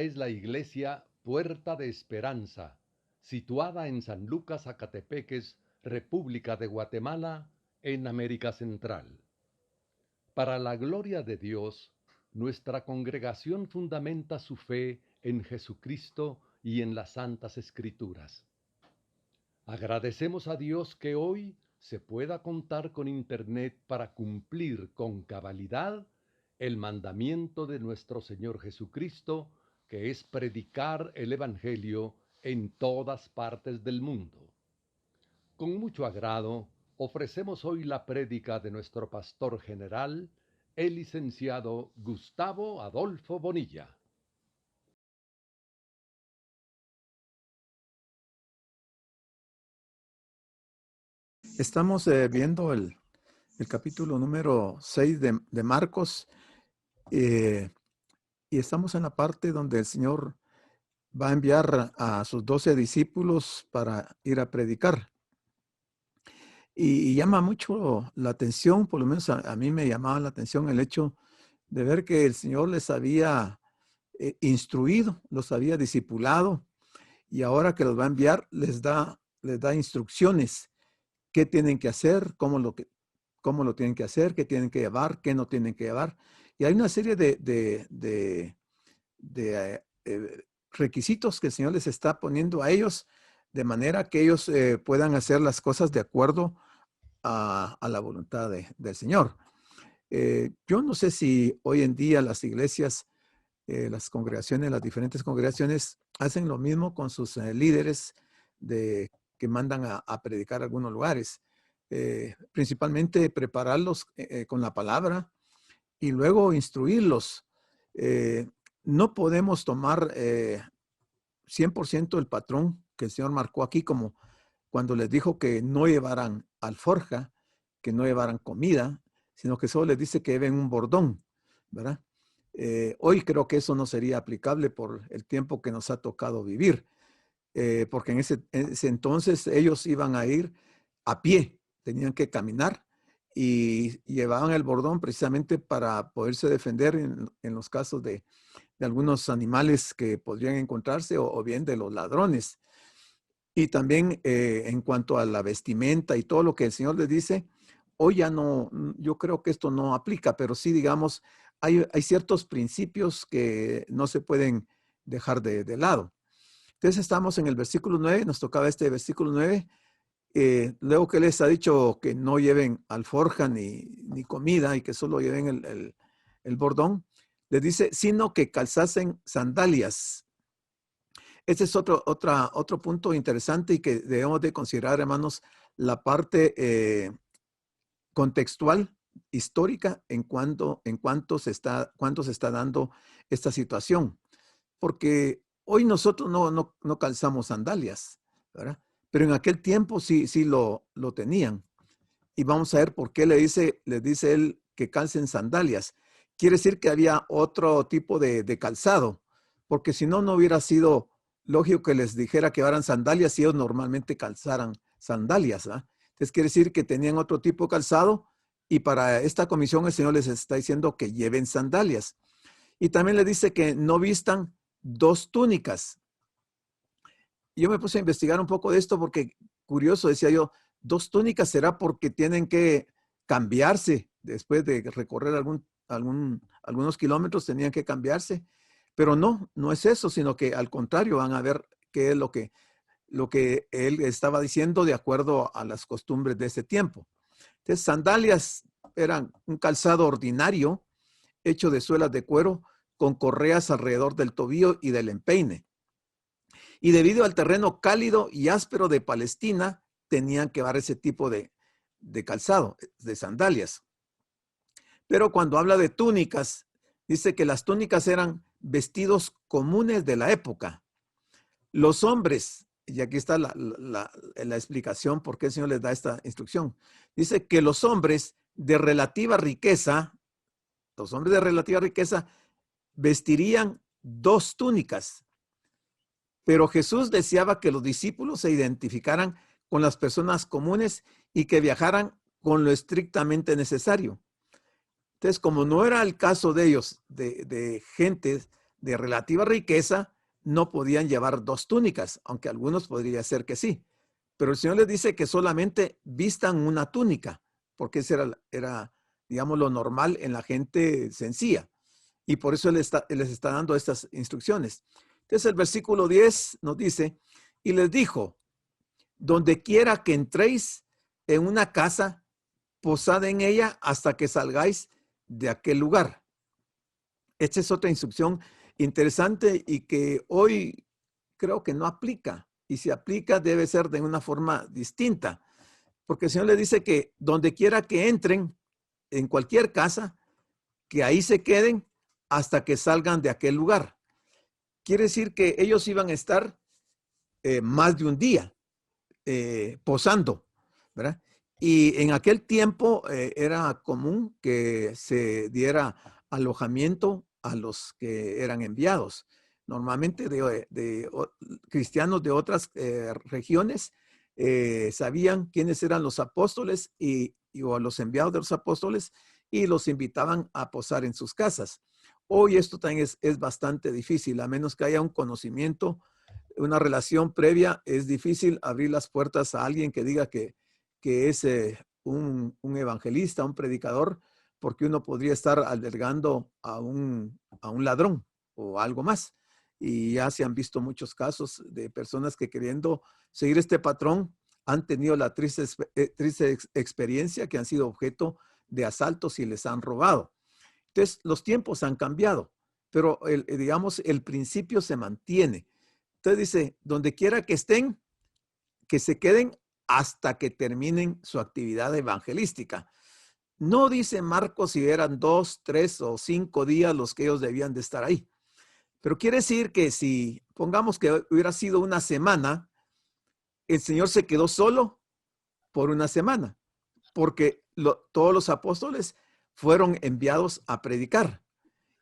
es la iglesia Puerta de Esperanza, situada en San Lucas, Zacatepeques, República de Guatemala, en América Central. Para la gloria de Dios, nuestra congregación fundamenta su fe en Jesucristo y en las Santas Escrituras. Agradecemos a Dios que hoy se pueda contar con Internet para cumplir con cabalidad el mandamiento de nuestro Señor Jesucristo, que es predicar el Evangelio en todas partes del mundo. Con mucho agrado, ofrecemos hoy la prédica de nuestro pastor general, el licenciado Gustavo Adolfo Bonilla. Estamos viendo el capítulo número 6 de Marcos eh, y estamos en la parte donde el Señor va a enviar a sus 12 discípulos para ir a predicar. Y llama mucho la atención, por lo menos a mí me llamaba la atención el hecho de ver que el Señor les había instruido, los había discipulado y ahora que los va a enviar les da instrucciones, qué tienen que hacer, cómo lo tienen que hacer, qué tienen que llevar, qué no tienen que llevar. Y hay una serie de requisitos que el Señor les está poniendo a ellos, de manera que ellos puedan hacer las cosas de acuerdo a la voluntad del Señor. Yo no sé si hoy en día las iglesias, las congregaciones, las diferentes congregaciones hacen lo mismo con sus líderes que mandan a predicar a algunos lugares. Principalmente prepararlos con la palabra y luego instruirlos. Eh, no podemos tomar 100% el patrón que el Señor marcó aquí, como cuando les dijo que no llevaran alforja, que no llevaran comida, sino que solo les dice que lleven un bordón, ¿verdad? Hoy creo que eso no sería aplicable por el tiempo que nos ha tocado vivir, porque en ese entonces ellos iban a ir a pie, tenían que caminar y llevaban el bordón precisamente para poderse defender en los casos de algunos animales que podrían encontrarse o bien de los ladrones. Y también en cuanto a la vestimenta y todo lo que el Señor les dice, hoy ya no, yo creo que esto no aplica, pero sí, digamos, hay ciertos principios que no se pueden dejar de lado. Entonces estamos en el versículo 9, nos tocaba este versículo 9, luego que les ha dicho que no lleven alforja ni comida y que solo lleven el bordón, les dice, sino que calzasen sandalias. Este es otro punto interesante y que debemos de considerar, hermanos, la parte contextual, histórica, cuánto se está dando esta situación. Porque hoy nosotros no calzamos sandalias, ¿verdad? Pero en aquel tiempo sí lo tenían. Y vamos a ver por qué les dice él que calcen sandalias. Quiere decir que había otro tipo de calzado, porque si no, no hubiera sido lógico que les dijera que llevaran sandalias si ellos normalmente calzaran sandalias, ¿verdad? Entonces quiere decir que tenían otro tipo de calzado y para esta comisión el Señor les está diciendo que lleven sandalias. Y también les dice que no vistan dos túnicas. Yo me puse a investigar un poco de esto porque, curioso, decía yo, dos túnicas será porque tienen que cambiarse después de recorrer algunos kilómetros, tenían que cambiarse. Pero no es eso, sino que al contrario, van a ver qué es lo que él estaba diciendo de acuerdo a las costumbres de ese tiempo. Entonces, sandalias eran un calzado ordinario hecho de suelas de cuero con correas alrededor del tobillo y del empeine. Y debido al terreno cálido y áspero de Palestina, tenían que llevar ese tipo de calzado, de sandalias. Pero cuando habla de túnicas, dice que las túnicas eran vestidos comunes de la época. Los hombres, y aquí está la explicación por qué el Señor les da esta instrucción, dice que los hombres de relativa riqueza, vestirían dos túnicas. Pero Jesús deseaba que los discípulos se identificaran con las personas comunes y que viajaran con lo estrictamente necesario. Entonces, como no era el caso de ellos, de gente de relativa riqueza no podían llevar 2 túnicas, aunque algunos podría ser que sí. Pero el Señor les dice que solamente vistan una túnica, porque ese era, digamos, lo normal en la gente sencilla. Y por eso les está dando estas instrucciones. Entonces el versículo 10 nos dice, y les dijo, donde quiera que entréis en una casa, posad en ella hasta que salgáis de aquel lugar. Esta es otra instrucción interesante y que hoy creo que no aplica. Y si aplica debe ser de una forma distinta. Porque el Señor le dice que donde quiera que entren, en cualquier casa, que ahí se queden hasta que salgan de aquel lugar. Quiere decir que ellos iban a estar más de un día posando, ¿verdad? Y en aquel tiempo era común que se diera alojamiento a los que eran enviados. Normalmente de cristianos de otras regiones sabían quiénes eran los apóstoles o a los enviados de los apóstoles y los invitaban a posar en sus casas. Hoy esto también es bastante difícil, a menos que haya un conocimiento, una relación previa. Es difícil abrir las puertas a alguien que diga que es un evangelista, un predicador, porque uno podría estar albergando a un ladrón o algo más. Y ya se han visto muchos casos de personas que queriendo seguir este patrón han tenido la triste experiencia que han sido objeto de asaltos y les han robado. Entonces, los tiempos han cambiado, pero digamos, el principio se mantiene. Entonces dice, donde quiera que estén, que se queden hasta que terminen su actividad evangelística. No dice Marcos si eran 2, 3 o 5 días los que ellos debían de estar ahí. Pero quiere decir que si pongamos que hubiera sido una semana, el Señor se quedó solo por una semana, porque todos los apóstoles fueron enviados a predicar.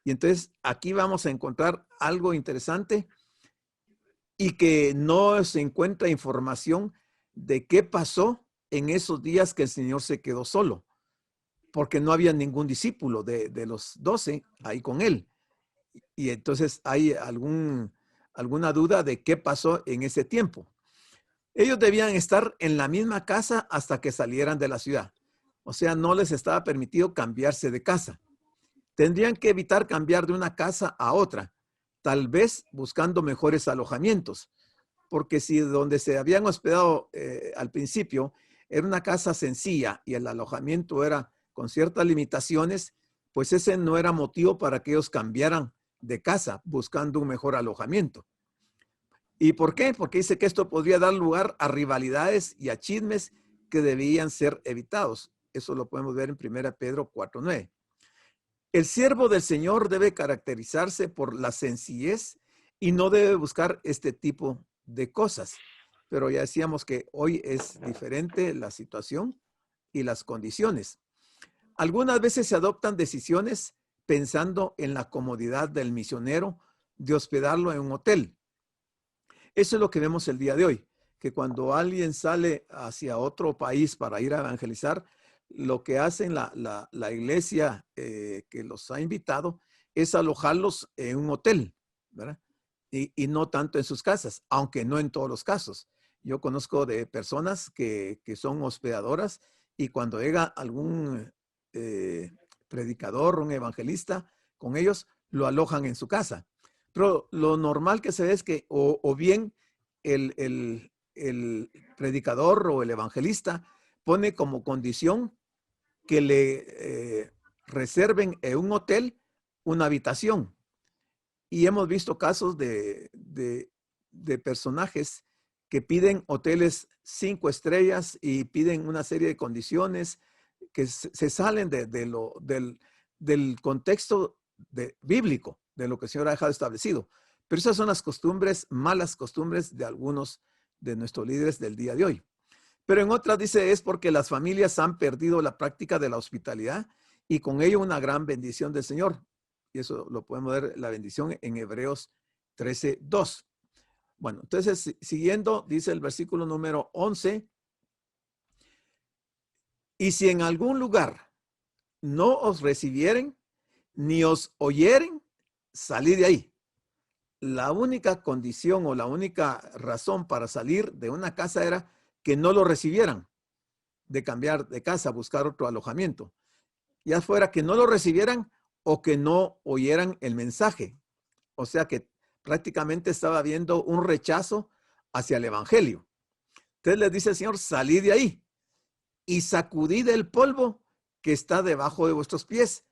Y entonces aquí vamos a encontrar algo interesante y que no se encuentra información de qué pasó en esos días que el Señor se quedó solo, porque no había ningún discípulo de los 12 ahí con él. Y entonces hay alguna duda de qué pasó en ese tiempo. Ellos debían estar en la misma casa hasta que salieran de la ciudad. O sea, no les estaba permitido cambiarse de casa. Tendrían que evitar cambiar de una casa a otra, tal vez buscando mejores alojamientos, porque si donde se habían hospedado al principio era una casa sencilla y el alojamiento era con ciertas limitaciones, pues ese no era motivo para que ellos cambiaran de casa buscando un mejor alojamiento. ¿Y por qué? Porque dice que esto podría dar lugar a rivalidades y a chismes que debían ser evitados. Eso lo podemos ver en 1 Pedro 4:9. El siervo del Señor debe caracterizarse por la sencillez y no debe buscar este tipo de cosas. Pero ya decíamos que hoy es diferente la situación y las condiciones. Algunas veces se adoptan decisiones pensando en la comodidad del misionero de hospedarlo en un hotel. Eso es lo que vemos el día de hoy, que cuando alguien sale hacia otro país para ir a evangelizar, lo que hacen la iglesia que los ha invitado es alojarlos en un hotel, ¿verdad? Y no tanto en sus casas, aunque no en todos los casos. Yo conozco de personas que son hospedadoras y cuando llega algún predicador, un evangelista, con ellos lo alojan en su casa. Pero lo normal que se ve es que o bien el predicador o el evangelista pone como condición que le reserven en un hotel una habitación. Y hemos visto casos de personajes que piden hoteles 5 estrellas y piden una serie de condiciones que se salen del contexto bíblico, de lo que el Señor ha dejado establecido. Pero esas son las costumbres, malas costumbres de algunos de nuestros líderes del día de hoy. Pero en otras dice, es porque las familias han perdido la práctica de la hospitalidad y con ello una gran bendición del Señor. Y eso lo podemos ver, la bendición en Hebreos 13:2. Bueno, entonces, siguiendo, dice el versículo número 11, y si en algún lugar no os recibieren, ni os oyeren, salid de ahí. la única condición o la única razón para salir de una casa era que no lo recibieran, de cambiar de casa, buscar otro alojamiento. Ya fuera que no lo recibieran o que no oyeran el mensaje. O sea que prácticamente estaba habiendo un rechazo hacia el evangelio. Entonces les dice el Señor, salid de ahí y sacudid el polvo que está debajo de vuestros pies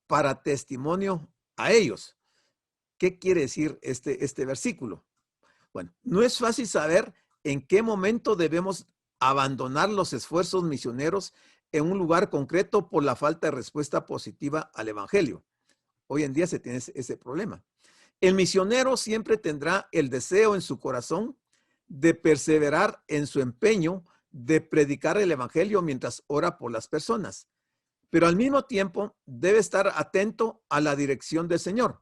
para testimonio a ellos. ¿Qué quiere decir este versículo? Bueno, no es fácil saber en qué momento debemos abandonar los esfuerzos misioneros en un lugar concreto por la falta de respuesta positiva al evangelio. Hoy en día se tiene ese problema. El misionero siempre tendrá el deseo en su corazón de perseverar en su empeño de predicar el evangelio mientras ora por las personas, pero al mismo tiempo debe estar atento a la dirección del Señor,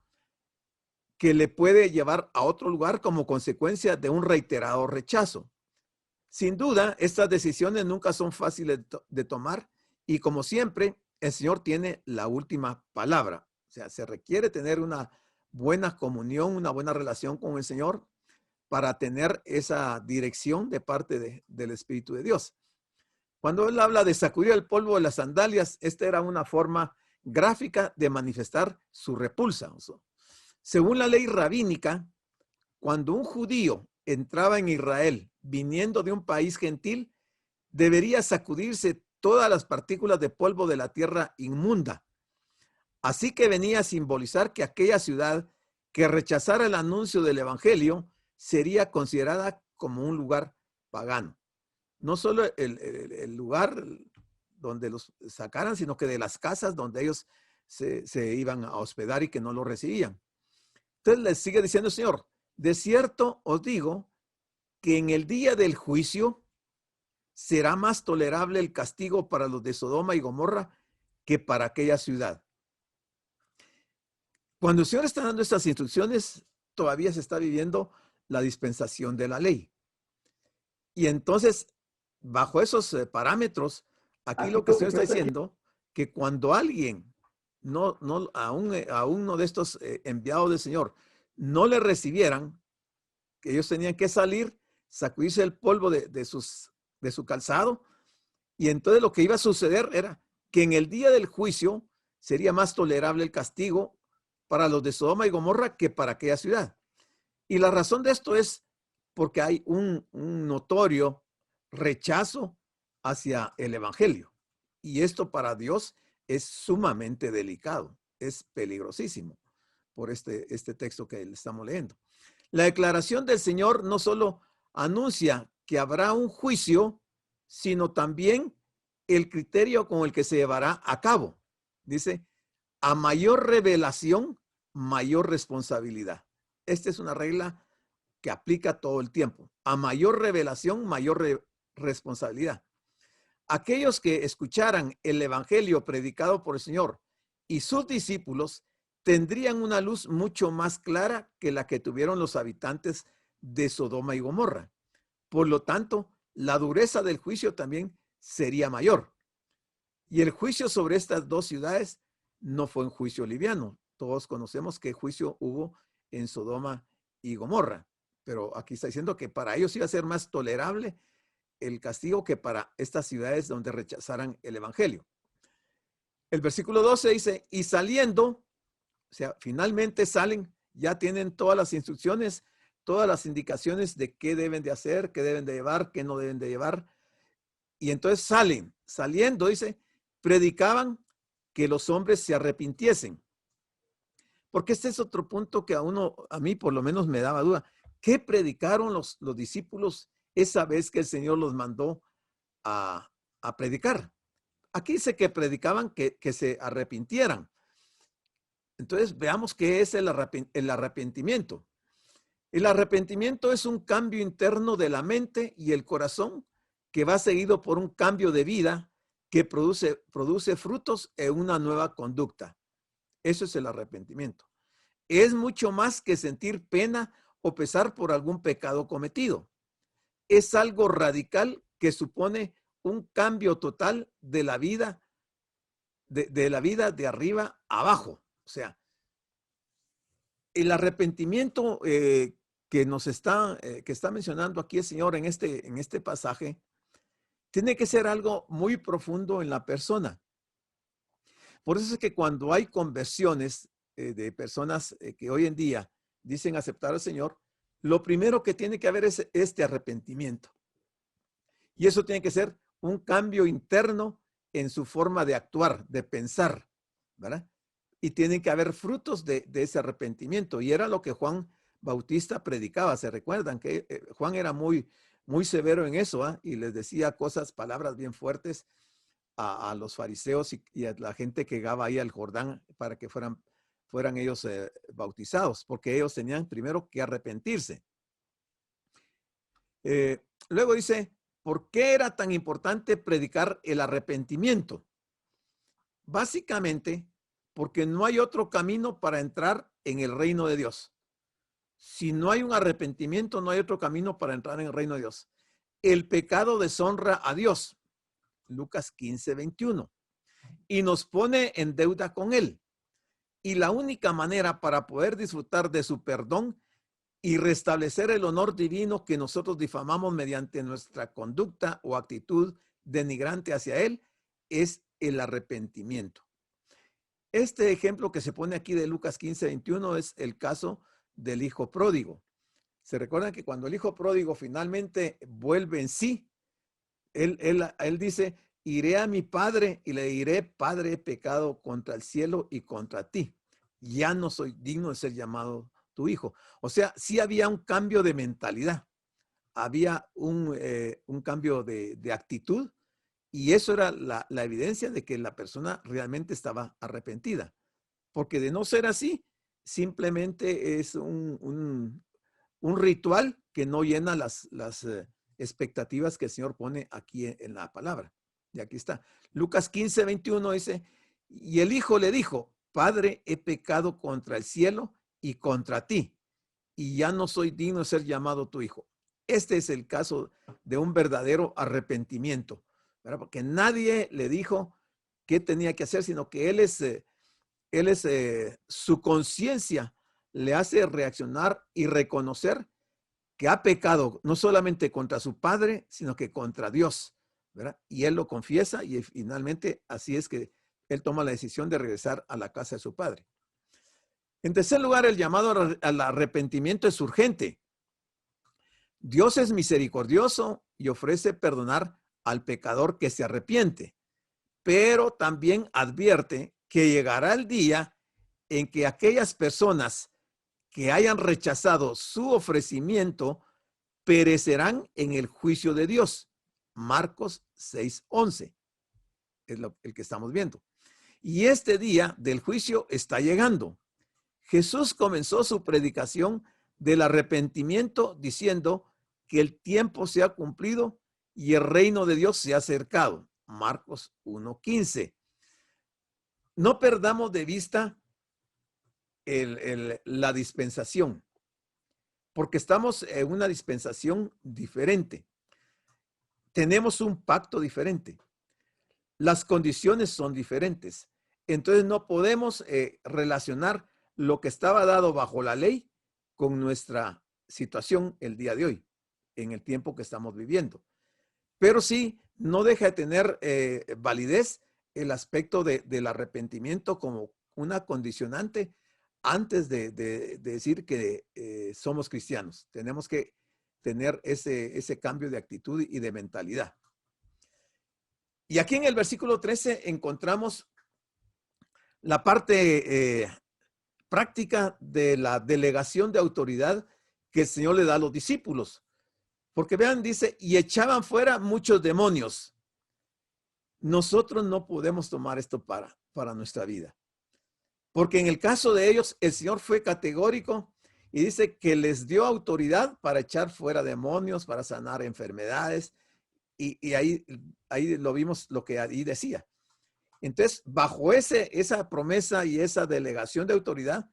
que le puede llevar a otro lugar como consecuencia de un reiterado rechazo. Sin duda, estas decisiones nunca son fáciles de tomar y como siempre, el Señor tiene la última palabra. O sea, se requiere tener una buena comunión, una buena relación con el Señor para tener esa dirección de parte del Espíritu de Dios. Cuando él habla de sacudir el polvo de las sandalias, esta era una forma gráfica de manifestar su repulsa. Según la ley rabínica, cuando un judío entraba en Israel viniendo de un país gentil, debería sacudirse todas las partículas de polvo de la tierra inmunda. Así que venía a simbolizar que aquella ciudad que rechazara el anuncio del evangelio sería considerada como un lugar pagano. No solo el lugar donde los sacaran, sino que de las casas donde ellos se iban a hospedar y que no lo recibían. Entonces les sigue diciendo el Señor, de cierto os digo que en el día del juicio será más tolerable el castigo para los de Sodoma y Gomorra que para aquella ciudad. Cuando el Señor está dando estas instrucciones, todavía se está viviendo la dispensación de la ley. Y entonces, bajo esos parámetros, aquí lo que el Señor está diciendo, que cuando alguien, a uno de estos enviados del Señor, no le recibieran, que ellos tenían que salir, sacudirse el polvo de su calzado, y entonces lo que iba a suceder era que en el día del juicio sería más tolerable el castigo para los de Sodoma y Gomorra que para aquella ciudad. Y la razón de esto es porque hay un notorio rechazo hacia el evangelio. Y esto para Dios es sumamente delicado, es peligrosísimo por este texto que le estamos leyendo. La declaración del Señor no solo anuncia que habrá un juicio, sino también el criterio con el que se llevará a cabo. Dice, a mayor revelación, mayor responsabilidad. Esta es una regla que aplica todo el tiempo. A mayor revelación, mayor responsabilidad. Aquellos que escucharan el evangelio predicado por el Señor y sus discípulos tendrían una luz mucho más clara que la que tuvieron los habitantes de Sodoma y Gomorra. Por lo tanto, la dureza del juicio también sería mayor. Y el juicio sobre estas dos ciudades no fue un juicio liviano. Todos conocemos qué juicio hubo en Sodoma y Gomorra. Pero aquí está diciendo que para ellos iba a ser más tolerable el castigo que para estas ciudades donde rechazaran el evangelio. El versículo 12 dice, y saliendo, o sea, finalmente salen, ya tienen todas las instrucciones, todas las indicaciones de qué deben de hacer, qué deben de llevar, qué no deben de llevar. Y entonces saliendo, dice, predicaban que los hombres se arrepintiesen. Porque este es otro punto que a mí por lo menos me daba duda. ¿Qué predicaron los discípulos esa vez que el Señor los mandó a predicar? Aquí dice que predicaban que se arrepintieran. Entonces veamos qué es el arrepentimiento. El arrepentimiento es un cambio interno de la mente y el corazón que va seguido por un cambio de vida que produce frutos en una nueva conducta. Eso es el arrepentimiento. Es mucho más que sentir pena o pesar por algún pecado cometido. Es algo radical que supone un cambio total de la vida, de la vida de arriba a abajo. O sea, el arrepentimiento que está mencionando aquí el Señor en este pasaje, tiene que ser algo muy profundo en la persona. Por eso es que cuando hay conversiones de personas que hoy en día dicen aceptar al Señor, lo primero que tiene que haber es este arrepentimiento. Y eso tiene que ser un cambio interno en su forma de actuar, de pensar, ¿verdad? Y tienen que haber frutos de ese arrepentimiento. Y era lo que Juan Bautista predicaba. ¿Se recuerdan? Que Juan era muy, muy severo en eso, ¿eh? Y les decía palabras bien fuertes a los fariseos y a la gente que llegaba ahí al Jordán para que fueran ellos bautizados, porque ellos tenían primero que arrepentirse. Luego dice, ¿por qué era tan importante predicar el arrepentimiento? Básicamente, porque no hay otro camino para entrar en el reino de Dios. Si no hay un arrepentimiento, no hay otro camino para entrar en el reino de Dios. El pecado deshonra a Dios. Lucas 15:21. Y nos pone en deuda con Él. Y la única manera para poder disfrutar de su perdón y restablecer el honor divino que nosotros difamamos mediante nuestra conducta o actitud denigrante hacia Él es el arrepentimiento. Este ejemplo que se pone aquí de Lucas 15:21 es el caso del hijo pródigo. Se recuerdan que cuando el hijo pródigo finalmente vuelve en sí, él dice, iré a mi padre y le diré, Padre, he pecado contra el cielo y contra ti. Ya no soy digno de ser llamado tu hijo. O sea, sí había un cambio de mentalidad, había un cambio de actitud, y eso era la evidencia de que la persona realmente estaba arrepentida. Porque de no ser así, simplemente es un ritual que no llena las expectativas que el Señor pone aquí en la palabra. Y aquí está. Lucas 15:21 dice, y el hijo le dijo, Padre, he pecado contra el cielo y contra ti, y ya no soy digno de ser llamado tu hijo. Este es el caso de un verdadero arrepentimiento, ¿verdad? Porque nadie le dijo qué tenía que hacer, sino que su conciencia le hace reaccionar y reconocer que ha pecado no solamente contra su padre, sino que contra Dios, ¿verdad? Y él lo confiesa y finalmente así es que él toma la decisión de regresar a la casa de su padre. En tercer lugar, el llamado al arrepentimiento es urgente. Dios es misericordioso y ofrece perdonar al pecador que se arrepiente, pero también advierte que llegará el día en que aquellas personas que hayan rechazado su ofrecimiento perecerán en el juicio de Dios. Marcos 6:11 es el que estamos viendo. Y este día del juicio está llegando. Jesús comenzó su predicación del arrepentimiento diciendo que el tiempo se ha cumplido y el reino de Dios se ha acercado. Marcos 1:15. No perdamos de vista la dispensación, porque estamos en una dispensación diferente. Tenemos un pacto diferente. Las condiciones son diferentes. Entonces no podemos relacionar lo que estaba dado bajo la ley con nuestra situación el día de hoy, en el tiempo que estamos viviendo. Pero sí, no deja de tener validez el aspecto del arrepentimiento como una condicionante antes de decir que somos cristianos. Tenemos que tener ese cambio de actitud y de mentalidad. Y aquí en el versículo 13 encontramos la parte práctica de la delegación de autoridad que el Señor le da a los discípulos. Porque vean, dice, y echaban fuera muchos demonios. Nosotros no podemos tomar esto para nuestra vida. Porque en el caso de ellos, el Señor fue categórico y dice que les dio autoridad para echar fuera demonios, para sanar enfermedades. Y ahí lo vimos lo que ahí decía. Entonces, bajo esa promesa y esa delegación de autoridad,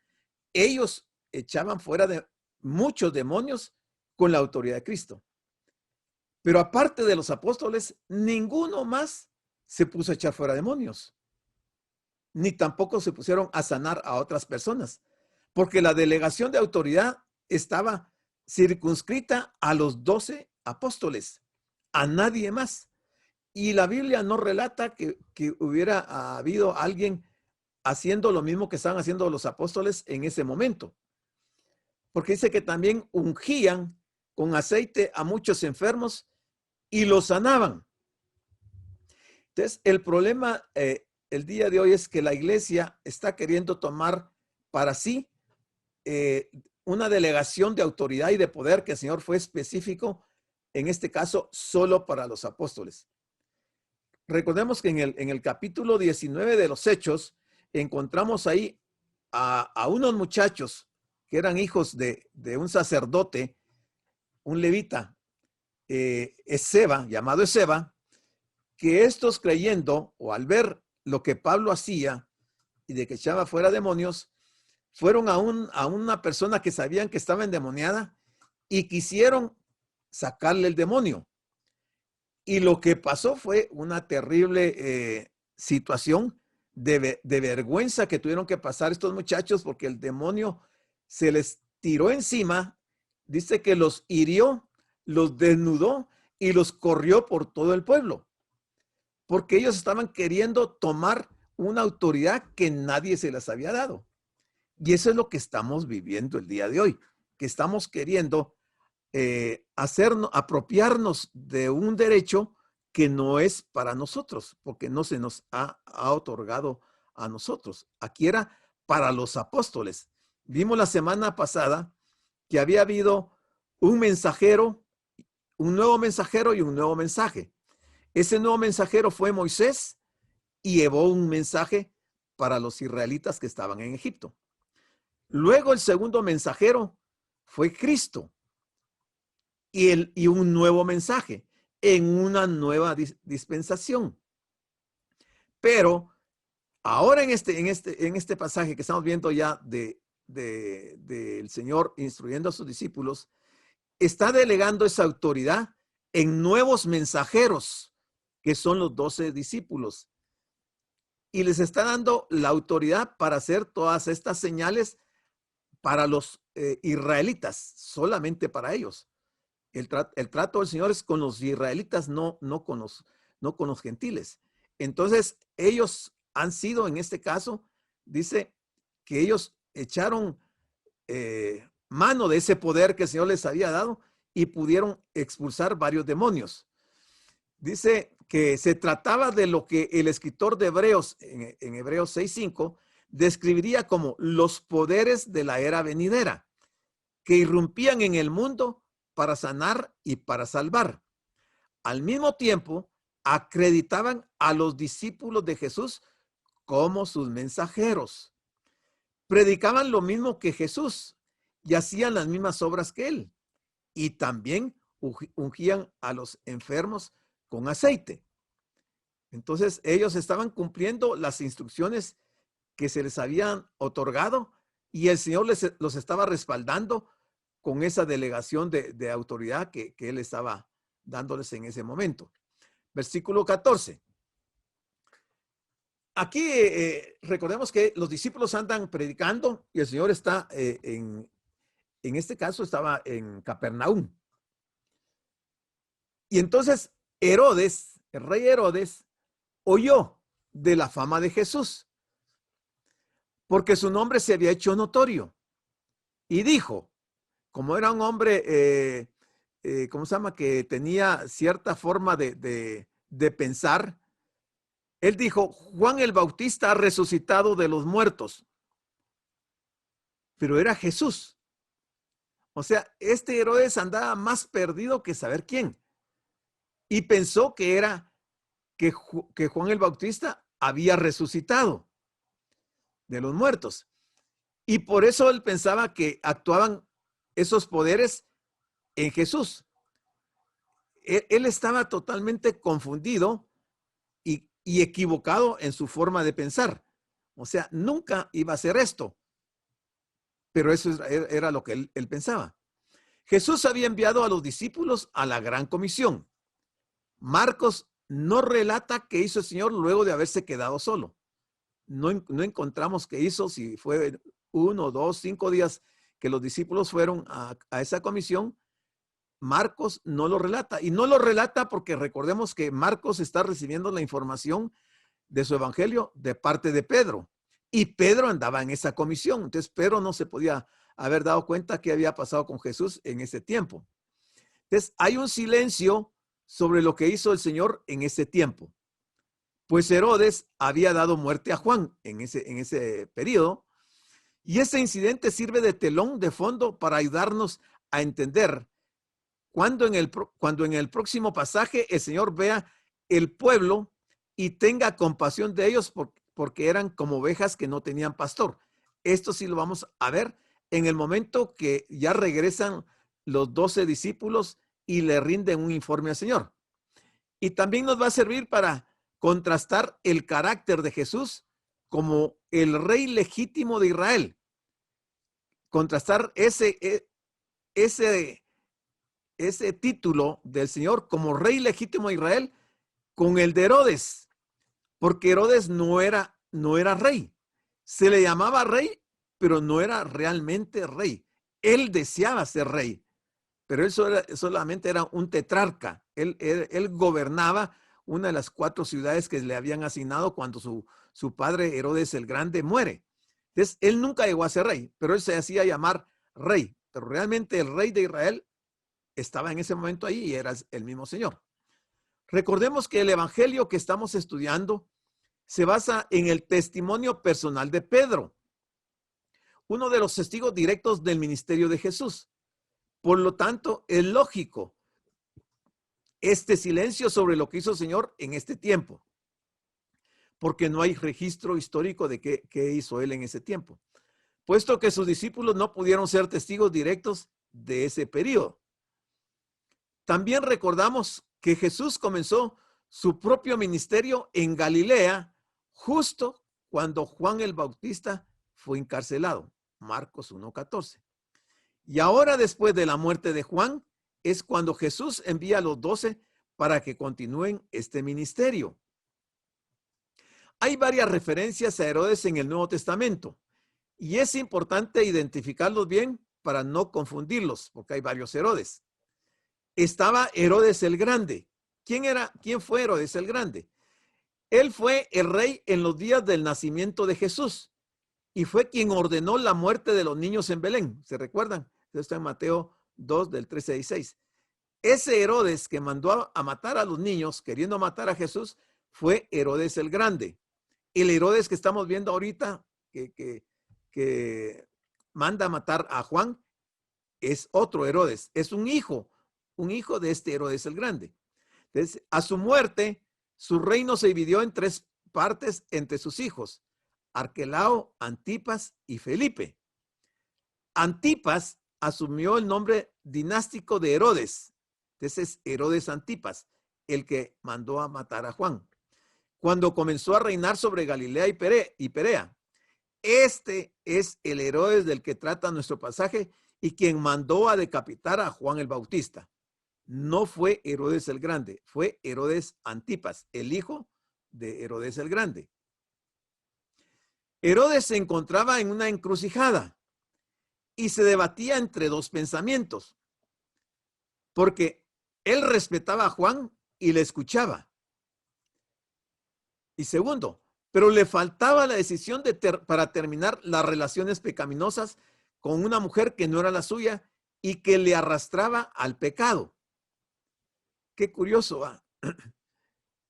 ellos echaban fuera de muchos demonios con la autoridad de Cristo. Pero aparte de los apóstoles, ninguno más se puso a echar fuera demonios, ni tampoco se pusieron a sanar a otras personas, porque la delegación de autoridad estaba circunscrita a los 12 apóstoles, a nadie más. Y la Biblia no relata que hubiera habido alguien haciendo lo mismo que estaban haciendo los apóstoles en ese momento. Porque dice que también ungían con aceite a muchos enfermos y los sanaban. Entonces, el problema el día de hoy es que la iglesia está queriendo tomar para sí una delegación de autoridad y de poder que el Señor fue específico, en este caso, solo para los apóstoles. Recordemos que en el capítulo 19 de los Hechos, encontramos ahí a unos muchachos que eran hijos de un sacerdote, un levita, Esceva, llamado Esceva, que estos creyendo o al ver lo que Pablo hacía y de que echaba fuera demonios, fueron a una persona que sabían que estaba endemoniada y quisieron sacarle el demonio. Y lo que pasó fue una terrible situación de vergüenza que tuvieron que pasar estos muchachos porque el demonio se les tiró encima, dice que los hirió, los desnudó y los corrió por todo el pueblo, porque ellos estaban queriendo tomar una autoridad que nadie se les había dado. Y eso es lo que estamos viviendo el día de hoy, que estamos queriendo apropiarnos de un derecho que no es para nosotros, porque no se nos ha otorgado a nosotros. Aquí era para los apóstoles. Vimos la semana pasada que había habido un mensajero, un nuevo mensajero y un nuevo mensaje. Ese nuevo mensajero fue Moisés y llevó un mensaje para los israelitas que estaban en Egipto. Luego el segundo mensajero fue Cristo y un nuevo mensaje en una nueva dispensación. Pero ahora en este pasaje que estamos viendo ya del Señor instruyendo a sus discípulos, está delegando esa autoridad en nuevos mensajeros, que son los 12 discípulos. Y les está dando la autoridad para hacer todas estas señales para los israelitas, solamente para ellos. El trato del Señor es con los israelitas, no con los gentiles. Entonces, ellos han sido, en este caso, dice que ellos echaron mano de ese poder que el Señor les había dado y pudieron expulsar varios demonios. Dice que se trataba de lo que el escritor de Hebreos, en Hebreos 6:5, describiría como los poderes de la era venidera, que irrumpían en el mundo para sanar y para salvar. Al mismo tiempo, acreditaban a los discípulos de Jesús como sus mensajeros. Predicaban lo mismo que Jesús y hacían las mismas obras que él. Y también ungían a los enfermos con aceite. Entonces, ellos estaban cumpliendo las instrucciones que se les habían otorgado y el Señor los estaba respaldando con esa delegación de autoridad que él estaba dándoles en ese momento. Versículo 14. Aquí recordemos que los discípulos andan predicando y el Señor está, en este caso, estaba en Capernaum. Y entonces Herodes, el rey Herodes, oyó de la fama de Jesús, porque su nombre se había hecho notorio. Y dijo, como era un hombre, ¿cómo se llama? Que tenía cierta forma de pensar, él dijo, Juan el Bautista ha resucitado de los muertos. Pero era Jesús. O sea, este Herodes andaba más perdido que saber quién. Y pensó que era que Juan el Bautista había resucitado de los muertos. Y por eso él pensaba que actuaban esos poderes en Jesús. Él estaba totalmente confundido y equivocado en su forma de pensar. O sea, nunca iba a hacer esto. Pero eso era lo que él pensaba. Jesús había enviado a los discípulos a la gran comisión. Marcos no relata qué hizo el Señor luego de haberse quedado solo. No encontramos qué hizo, si fue 1, 2, 5 días que los discípulos fueron a esa comisión, Marcos no lo relata. Y no lo relata porque recordemos que Marcos está recibiendo la información de su evangelio de parte de Pedro. Y Pedro andaba en esa comisión. Entonces Pedro no se podía haber dado cuenta qué había pasado con Jesús en ese tiempo. Entonces hay un silencio sobre lo que hizo el Señor en ese tiempo. Pues Herodes había dado muerte a Juan en ese periodo. Y ese incidente sirve de telón de fondo para ayudarnos a entender cuando en el próximo pasaje el Señor vea el pueblo y tenga compasión de ellos porque eran como ovejas que no tenían pastor. Esto sí lo vamos a ver en el momento que ya regresan los 12 discípulos y le rinden un informe al Señor. Y también nos va a servir para contrastar el carácter de Jesús como el rey legítimo de Israel. Contrastar ese título del Señor como rey legítimo de Israel con el de Herodes, porque Herodes no era rey. Se le llamaba rey, pero no era realmente rey. Él deseaba ser rey, pero él solamente era un tetrarca. Él gobernaba una de las 4 ciudades que le habían asignado cuando su padre Herodes el Grande muere. Entonces, él nunca llegó a ser rey, pero él se hacía llamar rey. Pero realmente el rey de Israel estaba en ese momento ahí y era el mismo Señor. Recordemos que el evangelio que estamos estudiando se basa en el testimonio personal de Pedro, uno de los testigos directos del ministerio de Jesús. Por lo tanto, es lógico este silencio sobre lo que hizo el Señor en este tiempo, porque no hay registro histórico de qué hizo él en ese tiempo, puesto que sus discípulos no pudieron ser testigos directos de ese periodo. También recordamos que Jesús comenzó su propio ministerio en Galilea justo cuando Juan el Bautista fue encarcelado, Marcos 1:14. Y ahora, después de la muerte de Juan, es cuando Jesús envía a los 12 para que continúen este ministerio. Hay varias referencias a Herodes en el Nuevo Testamento y es importante identificarlos bien para no confundirlos, porque hay varios Herodes. Estaba Herodes el Grande. ¿Quién fue Herodes el Grande? Él fue el rey en los días del nacimiento de Jesús y fue quien ordenó la muerte de los niños en Belén. ¿Se recuerdan? Esto está en Mateo 2, del 13 al 16. Ese Herodes que mandó a matar a los niños, queriendo matar a Jesús, fue Herodes el Grande. El Herodes que estamos viendo ahorita, que manda a matar a Juan, es otro Herodes, es un hijo de este Herodes el Grande. Entonces, a su muerte, su reino se dividió en 3 partes entre sus hijos, Arquelao, Antipas y Felipe. Antipas asumió el nombre dinástico de Herodes. Entonces es Herodes Antipas, el que mandó a matar a Juan, cuando comenzó a reinar sobre Galilea y Perea. Este es el Herodes del que trata nuestro pasaje y quien mandó a decapitar a Juan el Bautista. No fue Herodes el Grande, fue Herodes Antipas, el hijo de Herodes el Grande. Herodes se encontraba en una encrucijada y se debatía entre 2 pensamientos, porque él respetaba a Juan y le escuchaba. Y segundo, pero le faltaba la decisión para terminar las relaciones pecaminosas con una mujer que no era la suya y que le arrastraba al pecado. Qué curioso, ¿va?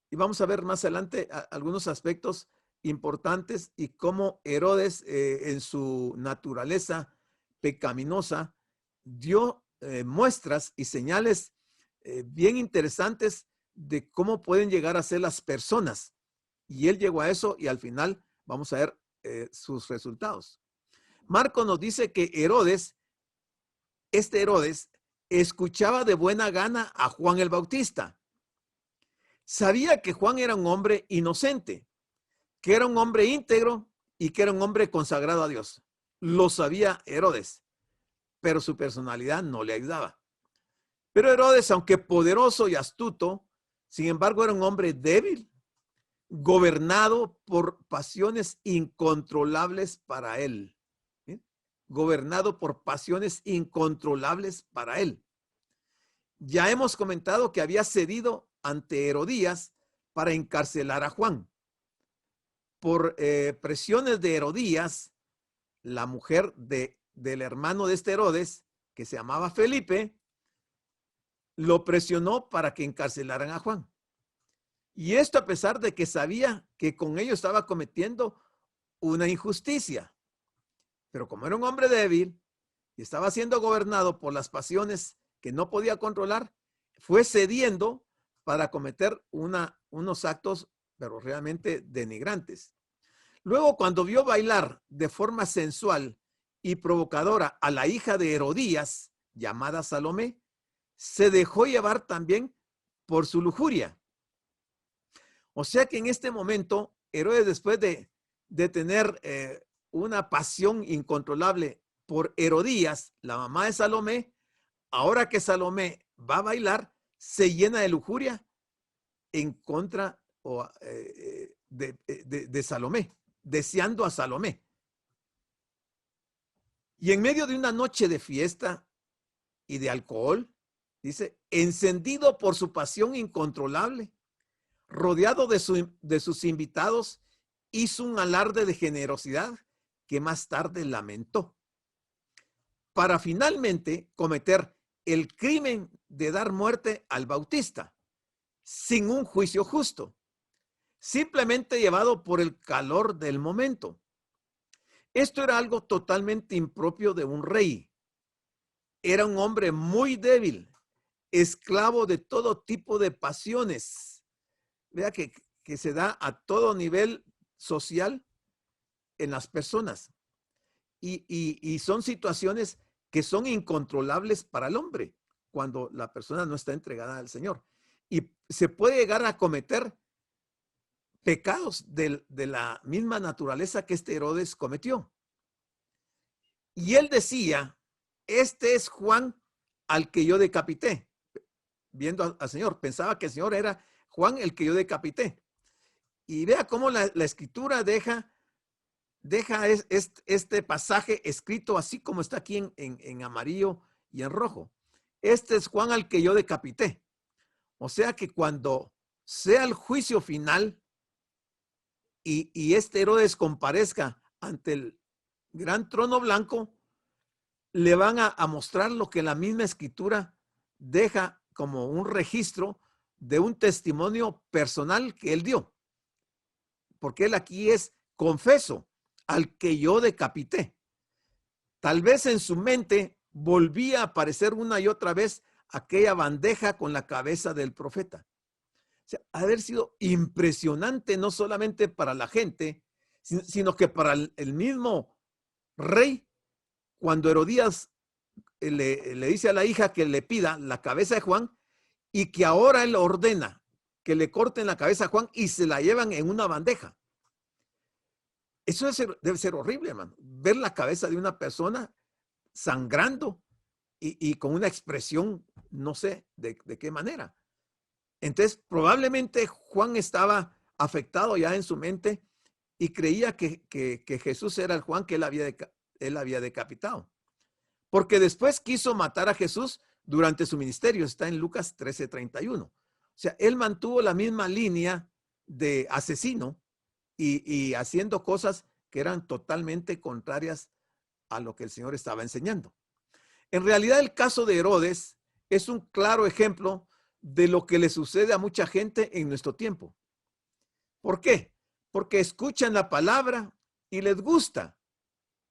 Y vamos a ver más adelante algunos aspectos importantes y cómo Herodes, en su naturaleza pecaminosa, dio muestras y señales bien interesantes de cómo pueden llegar a ser las personas. Y él llegó a eso y al final vamos a ver sus resultados. Marcos nos dice que Herodes, escuchaba de buena gana a Juan el Bautista. Sabía que Juan era un hombre inocente, que era un hombre íntegro y que era un hombre consagrado a Dios. Lo sabía Herodes, pero su personalidad no le ayudaba. Pero Herodes, aunque poderoso y astuto, sin embargo era un hombre débil, gobernado por pasiones incontrolables para él. ¿Sí? gobernado por pasiones incontrolables para él. Ya hemos comentado que había cedido ante Herodías para encarcelar a Juan. Por presiones de Herodías, la mujer del hermano de este Herodes, que se llamaba Felipe, lo presionó para que encarcelaran a Juan. Y esto a pesar de que sabía que con ello estaba cometiendo una injusticia. Pero como era un hombre débil y estaba siendo gobernado por las pasiones que no podía controlar, fue cediendo para cometer unos actos, pero realmente denigrantes. Luego, cuando vio bailar de forma sensual y provocadora a la hija de Herodías, llamada Salomé, se dejó llevar también por su lujuria. O sea que en este momento, Herodes, después de tener una pasión incontrolable por Herodías, la mamá de Salomé, ahora que Salomé va a bailar, se llena de lujuria en contra de Salomé, deseando a Salomé. Y en medio de una noche de fiesta y de alcohol, dice, encendido por su pasión incontrolable, rodeado de sus invitados, hizo un alarde de generosidad que más tarde lamentó, para finalmente cometer el crimen de dar muerte al Bautista, sin un juicio justo, simplemente llevado por el calor del momento. Esto era algo totalmente impropio de un rey. Era un hombre muy débil, esclavo de todo tipo de pasiones. Vea que se da a todo nivel social en las personas. Y son situaciones que son incontrolables para el hombre cuando la persona no está entregada al Señor. Y se puede llegar a cometer pecados de la misma naturaleza que este Herodes cometió. Y él decía, este es Juan al que yo decapité. Viendo al Señor, pensaba que el Señor era Juan el que yo decapité. Y vea cómo la escritura deja este pasaje escrito así como está aquí en amarillo y en rojo. Este es Juan al que yo decapité. O sea que cuando sea el juicio final y este Herodes comparezca ante el gran trono blanco, le van a mostrar lo que la misma escritura deja como un registro de un testimonio personal que él dio. Porque él aquí es confeso al que yo decapité. Tal vez en su mente volvía a aparecer una y otra vez aquella bandeja con la cabeza del profeta. O sea, haber sido impresionante no solamente para la gente, sino que para el mismo rey, cuando Herodías le dice a la hija que le pida la cabeza de Juan y que ahora él ordena que le corten la cabeza a Juan y se la llevan en una bandeja. Eso debe ser horrible, hermano. Ver la cabeza de una persona sangrando y con una expresión, no sé de qué manera. Entonces, probablemente Juan estaba afectado ya en su mente y creía que Jesús era el Juan que él había decapitado. Porque después quiso matar a Jesús durante su ministerio. Está en Lucas 13:31. O sea, él mantuvo la misma línea de asesino y haciendo cosas que eran totalmente contrarias a lo que el Señor estaba enseñando. En realidad, el caso de Herodes es un claro ejemplo de lo que le sucede a mucha gente en nuestro tiempo. ¿Por qué? Porque escuchan la palabra y les gusta,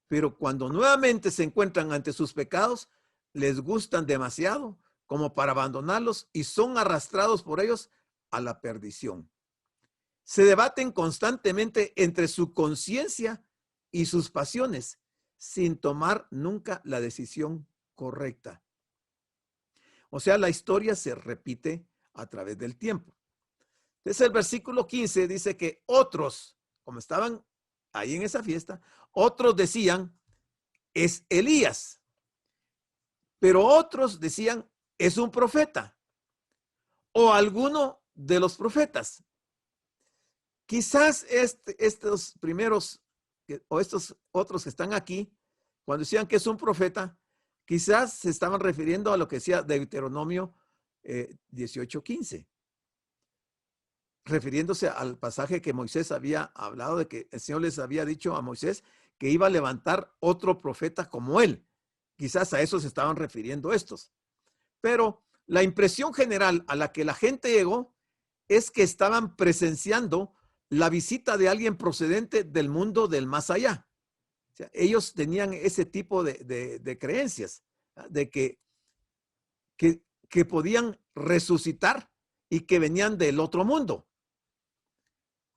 pero cuando nuevamente se encuentran ante sus pecados, les gustan demasiado como para abandonarlos y son arrastrados por ellos a la perdición. Se debaten constantemente entre su conciencia y sus pasiones, sin tomar nunca la decisión correcta. O sea, la historia se repite a través del tiempo. Entonces el versículo 15 dice que otros, como estaban ahí en esa fiesta, otros decían, es Elías. Pero otros decían, es un profeta o alguno de los profetas. Quizás estos primeros o estos otros que están aquí cuando decían que es un profeta, quizás se estaban refiriendo a lo que decía Deuteronomio 18:15, refiriéndose al pasaje que Moisés había hablado, de que el Señor les había dicho a Moisés que iba a levantar otro profeta como él. Quizás a eso se estaban refiriendo estos. Pero la impresión general a la que la gente llegó es que estaban presenciando la visita de alguien procedente del mundo del más allá. O sea, ellos tenían ese tipo de creencias, de que podían resucitar y que venían del otro mundo.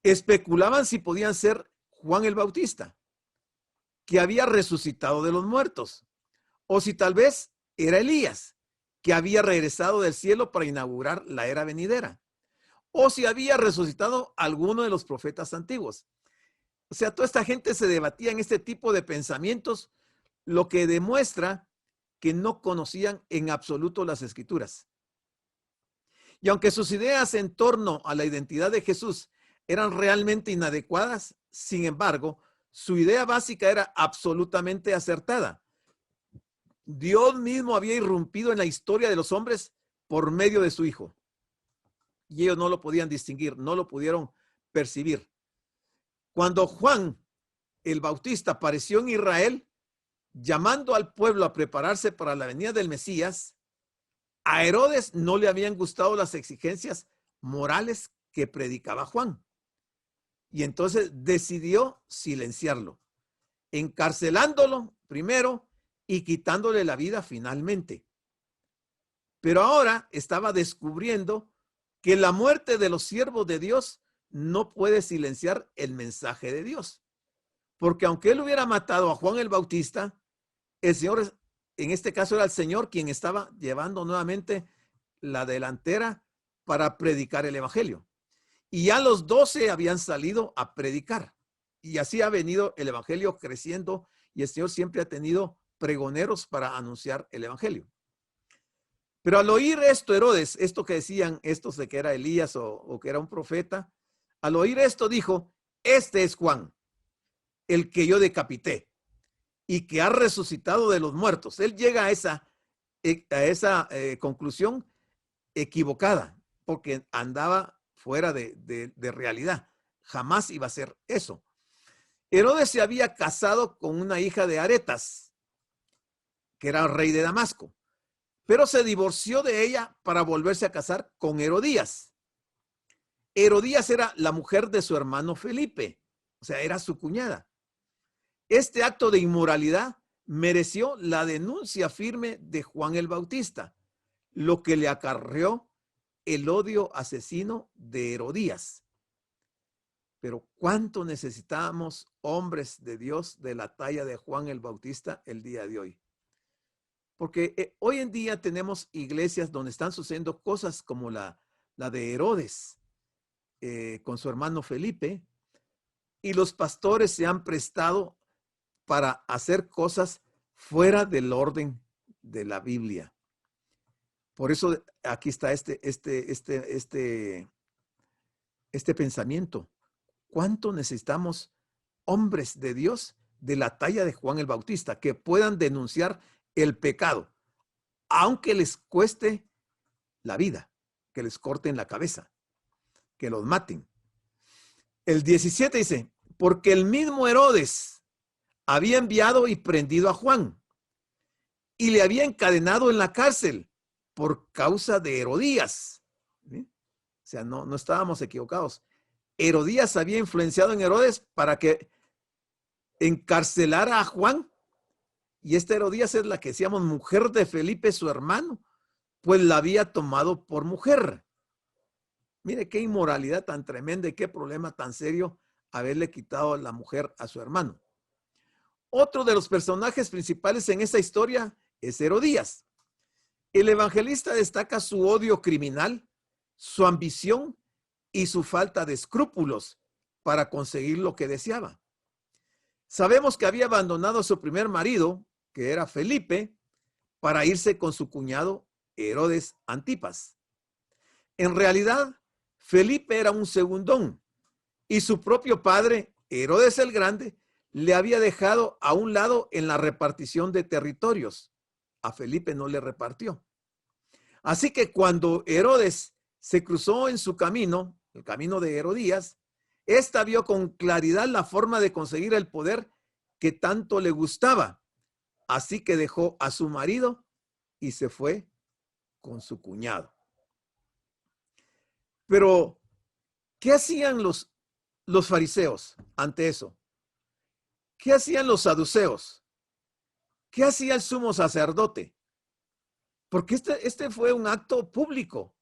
Especulaban si podían ser Juan el Bautista, que había resucitado de los muertos, o si tal vez era Elías, que había regresado del cielo para inaugurar la era venidera, o si había resucitado alguno de los profetas antiguos. O sea, toda esta gente se debatía en este tipo de pensamientos, lo que demuestra que no conocían en absoluto las Escrituras. Y aunque sus ideas en torno a la identidad de Jesús eran realmente inadecuadas, sin embargo, su idea básica era absolutamente acertada. Dios mismo había irrumpido en la historia de los hombres por medio de su Hijo. Y ellos no lo podían distinguir, no lo pudieron percibir. Cuando Juan el Bautista apareció en Israel, llamando al pueblo a prepararse para la venida del Mesías, a Herodes no le habían gustado las exigencias morales que predicaba Juan. Y entonces decidió silenciarlo, encarcelándolo primero y quitándole la vida finalmente. Pero ahora estaba descubriendo que la muerte de los siervos de Dios no puede silenciar el mensaje de Dios. Porque aunque él hubiera matado a Juan el Bautista, el Señor, en este caso era el Señor quien estaba llevando nuevamente la delantera para predicar el evangelio. Y ya los 12 habían salido a predicar. Y así ha venido el evangelio creciendo y el Señor siempre ha tenido pregoneros para anunciar el evangelio. Pero al oír esto, Herodes, esto que decían estos de que era Elías o que era un profeta, al oír esto dijo, este es Juan, el que yo decapité y que ha resucitado de los muertos. Él llega a esa conclusión equivocada, porque andaba fuera de realidad. Jamás iba a ser eso. Herodes se había casado con una hija de Aretas, que era rey de Damasco, pero se divorció de ella para volverse a casar con Herodías. Herodías era la mujer de su hermano Felipe, o sea, era su cuñada. Este acto de inmoralidad mereció la denuncia firme de Juan el Bautista, lo que le acarreó el odio asesino de Herodías. Pero ¿cuánto necesitamos hombres de Dios de la talla de Juan el Bautista el día de hoy? Porque hoy en día tenemos iglesias donde están sucediendo cosas como la de Herodes con su hermano Felipe, y los pastores se han prestado para hacer cosas fuera del orden de la Biblia. Por eso aquí está este pensamiento. ¿Cuánto necesitamos hombres de Dios de la talla de Juan el Bautista que puedan denunciar el pecado, aunque les cueste la vida, que les corten la cabeza, que los maten? El 17 dice, porque el mismo Herodes había enviado y prendido a Juan y le había encadenado en la cárcel por causa de Herodías. ¿Sí? O sea, no estábamos equivocados. Herodías había influenciado en Herodes para que encarcelara a Juan, y esta Herodías es la que decíamos mujer de Felipe, su hermano, pues la había tomado por mujer. Mire qué inmoralidad tan tremenda y qué problema tan serio haberle quitado la mujer a su hermano. Otro de los personajes principales en esta historia es Herodías. El evangelista destaca su odio criminal, su ambición y su falta de escrúpulos para conseguir lo que deseaba. Sabemos que había abandonado a su primer marido, que era Felipe, para irse con su cuñado Herodes Antipas. En realidad, Felipe era un segundón y su propio padre, Herodes el Grande, le había dejado a un lado en la repartición de territorios. A Felipe no le repartió. Así que cuando Herodes se cruzó en su camino, el camino de Herodías, ésta vio con claridad la forma de conseguir el poder que tanto le gustaba. Así que dejó a su marido y se fue con su cuñado. Pero, ¿qué hacían los fariseos ante eso? ¿Qué hacían los saduceos? ¿Qué hacía el sumo sacerdote? Porque este fue un acto público.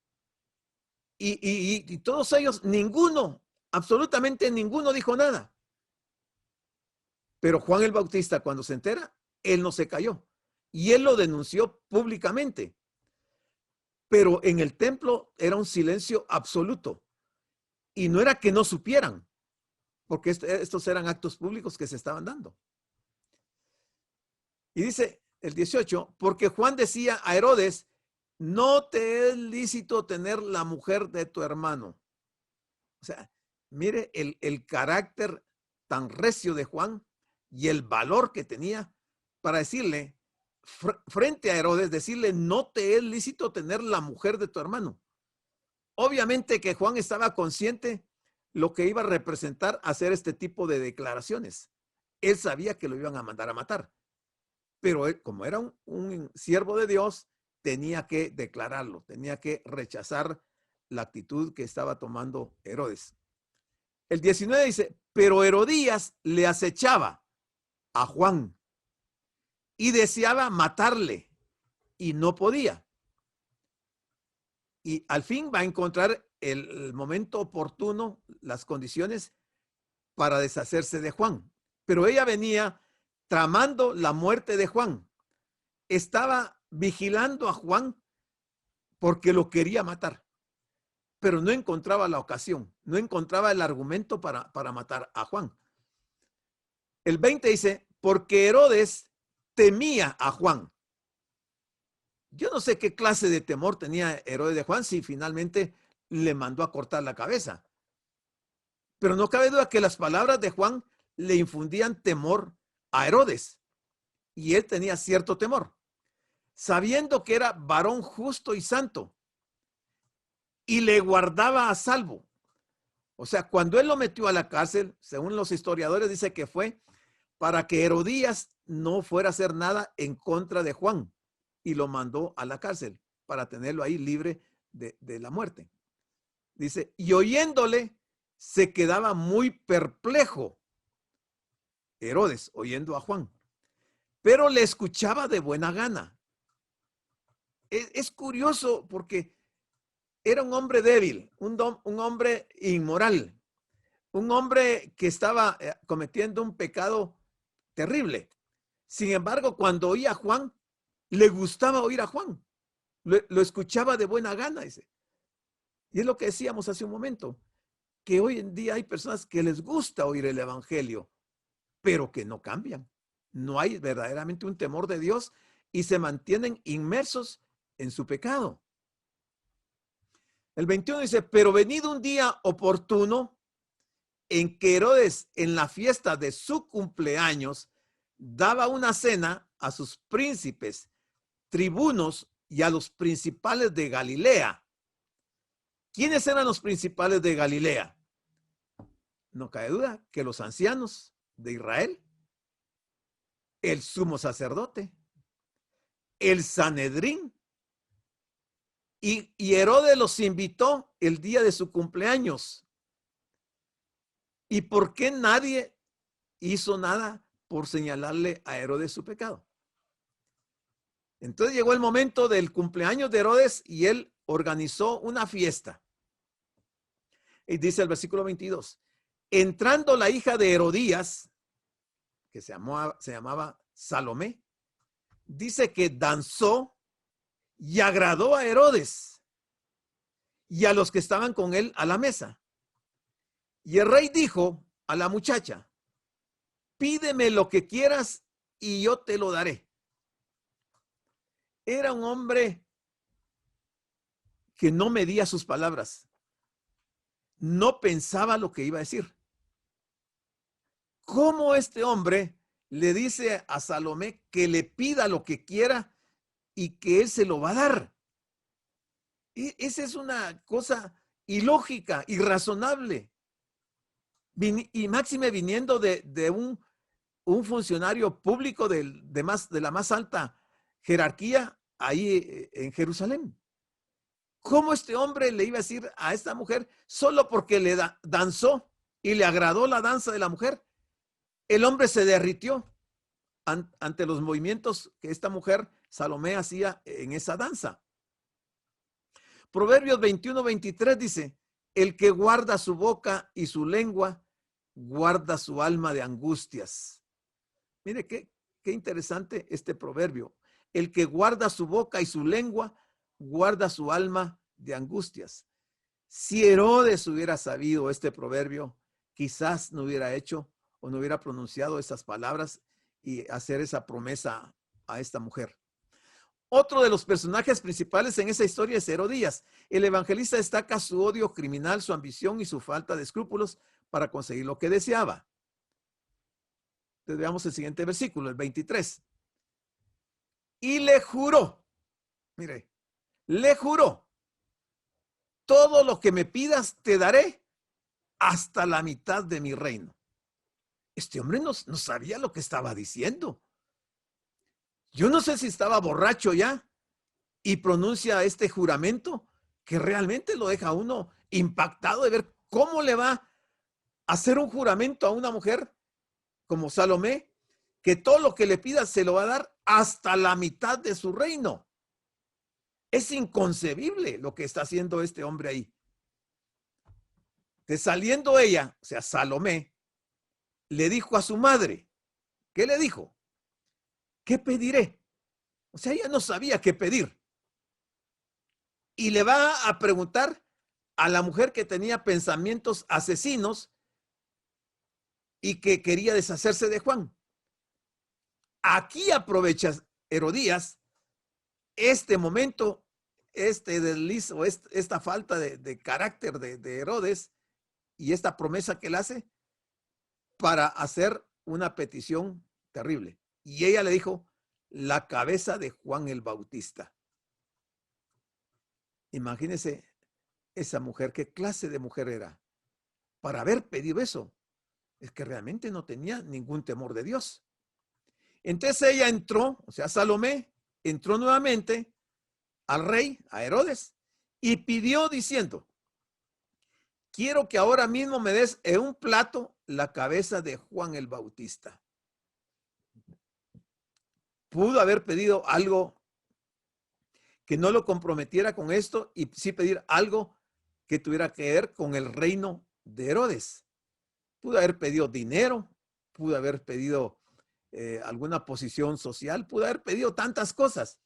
Y todos ellos, ninguno, absolutamente ninguno dijo nada. Pero Juan el Bautista, cuando se entera, él no se cayó. Y él lo denunció públicamente. Pero en el templo era un silencio absoluto. Y no era que no supieran, porque estos eran actos públicos que se estaban dando. Y dice el 18, porque Juan decía a Herodes, no te es lícito tener la mujer de tu hermano. O sea, mire el carácter tan recio de Juan y el valor que tenía para decirle, frente a Herodes, decirle, no te es lícito tener la mujer de tu hermano. Obviamente que Juan estaba consciente lo que iba a representar hacer este tipo de declaraciones. Él sabía que lo iban a mandar a matar, pero él, como era un siervo de Dios, tenía que declararlo, tenía que rechazar la actitud que estaba tomando Herodes. El 19 dice, pero Herodías le acechaba a Juan y deseaba matarle y no podía. Y al fin va a encontrar el momento oportuno, las condiciones para deshacerse de Juan. Pero ella venía tramando la muerte de Juan. Estaba vigilando a Juan porque lo quería matar, pero no encontraba la ocasión, no encontraba el argumento para matar a Juan. El 20 dice, porque Herodes temía a Juan. Yo no sé qué clase de temor tenía Herodes de Juan si finalmente le mandó a cortar la cabeza. Pero no cabe duda que las palabras de Juan le infundían temor a Herodes. Y él tenía cierto temor, sabiendo que era varón justo y santo, y le guardaba a salvo. O sea, cuando él lo metió a la cárcel, según los historiadores, dice que fue para que Herodías no fuera a hacer nada en contra de Juan, y lo mandó a la cárcel para tenerlo ahí libre de la muerte. Dice, y oyéndole, se quedaba muy perplejo Herodes, oyendo a Juan, pero le escuchaba de buena gana. Es curioso porque era un hombre débil, un hombre inmoral, un hombre que estaba cometiendo un pecado terrible. Sin embargo, cuando oía a Juan, le gustaba oír a Juan. Lo escuchaba de buena gana, dice. Y es lo que decíamos hace un momento, que hoy en día hay personas que les gusta oír el evangelio, pero que no cambian. No hay verdaderamente un temor de Dios y se mantienen inmersos en su pecado. El 21 dice, pero venido un día oportuno en que Herodes, en la fiesta de su cumpleaños, daba una cena a sus príncipes, tribunos y a los principales de Galilea. ¿Quiénes eran los principales de Galilea? No cabe duda que los ancianos de Israel, el sumo sacerdote, el Sanedrín, y Herodes los invitó el día de su cumpleaños. ¿Y por qué nadie hizo nada por señalarle a Herodes su pecado? Entonces llegó el momento del cumpleaños de Herodes y él organizó una fiesta. Y dice el versículo 22, entrando la hija de Herodías, que se llamaba Salomé, dice que danzó y agradó a Herodes y a los que estaban con él a la mesa. Y el rey dijo a la muchacha, pídeme lo que quieras y yo te lo daré. Era un hombre que no medía sus palabras, no pensaba lo que iba a decir. cómo este hombre le dice a Salomé que le pida lo que quiera y que él se lo va a dar. Esa es una cosa ilógica, irrazonable. Y máxime viniendo de un funcionario público de la más alta jerarquía ahí en Jerusalén. ¿Cómo este hombre le iba a decir a esta mujer solo porque le danzó y le agradó la danza de la mujer? El hombre se derritió ante los movimientos que esta mujer, Salomé, hacía en esa danza. Proverbios 21-23 dice, el que guarda su boca y su lengua, guarda su alma de angustias. Mire qué interesante este proverbio. El que guarda su boca y su lengua, guarda su alma de angustias. Si Herodes hubiera sabido este proverbio, quizás no hubiera hecho o no hubiera pronunciado esas palabras y hacer esa promesa a esta mujer. Otro de los personajes principales en esa historia es Herodías. El evangelista destaca su odio criminal, su ambición y su falta de escrúpulos para conseguir lo que deseaba. Entonces veamos el siguiente versículo, el 23. Y le juró, mire, le juró, todo lo que me pidas te daré hasta la mitad de mi reino. Este hombre no sabía lo que estaba diciendo. Yo no sé si estaba borracho ya y pronuncia este juramento que realmente lo deja a uno impactado de ver cómo le va a hacer un juramento a una mujer como Salomé, que todo lo que le pida se lo va a dar hasta la mitad de su reino. Es inconcebible lo que está haciendo este hombre ahí. De saliendo ella, o sea, Salomé, le dijo a su madre, ¿qué le dijo? ¿Qué pediré? O sea, ella no sabía qué pedir. Y le va a preguntar a la mujer que tenía pensamientos asesinos y que quería deshacerse de Juan. Aquí aprovecha Herodías este momento, este desliz o esta falta de carácter de Herodes y esta promesa que él hace para hacer una petición terrible. Y ella le dijo, la cabeza de Juan el Bautista. Imagínese esa mujer, qué clase de mujer era para haber pedido eso. Es que realmente no tenía ningún temor de Dios. Entonces ella entró, o sea, Salomé entró nuevamente al rey, a Herodes, y pidió diciendo, quiero que ahora mismo me des en un plato la cabeza de Juan el Bautista. Pudo haber pedido algo que no lo comprometiera con esto y sí pedir algo que tuviera que ver con el reino de Herodes. Pudo haber pedido dinero, pudo haber pedido alguna posición social, pudo haber pedido tantas cosas.